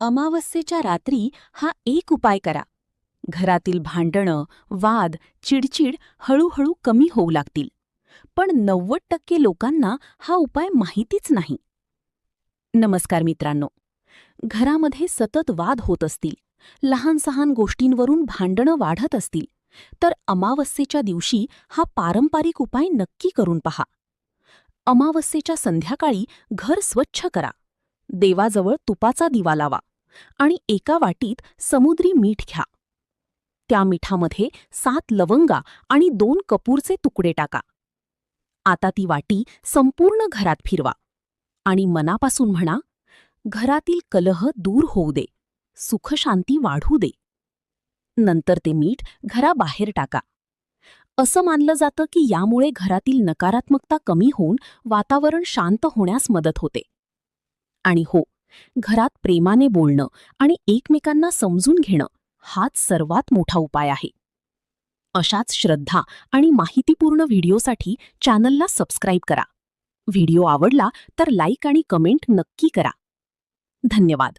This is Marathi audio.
अमावस्येच्या रात्री हा एक उपाय करा. घरातील भांडणं, वाद, चिडचिड हळूहळू कमी होऊ लागतील. पण 90% लोकांना हा उपाय माहितीच नाही. नमस्कार मित्रांनो. घरामध्ये सतत वाद होत असतील, लहान सहान गोष्टींवरून भांडणं वाढत असतील, तर अमावस्येच्या दिवशी हा पारंपरिक उपाय नक्की करून पहा. अमावस्येच्या संध्याकाळी घर स्वच्छ करा. देवाजवळ तुपाचा दिवा लावा आणि एका वाटीत समुद्री मीठ घ्या. त्या मिठामध्ये 7 लवंगा आणि 2 कपूरचे तुकडे टाका. आता ती वाटी संपूर्ण घरात फिरवा आणि मनापासून म्हणा, घरातील कलह दूर होऊ दे, सुखशांती वाढू दे. नंतर ते मीठ घराबाहेर टाका. असं मानलं जातं की यामुळे घरातील नकारात्मकता कमी होऊन वातावरण शांत होण्यास मदत होते. आणि हो, घरात प्रेमाने बोलणं आणि एकमेकांना समजून घेणं हाच सर्वात मोठा उपाय आहे. अशाच श्रद्धा आणि माहितीपूर्ण व्हिडिओसाठी चॅनलला सबस्क्राईब करा. व्हिडिओ आवडला तर लाईक आणि कमेंट नक्की करा. धन्यवाद.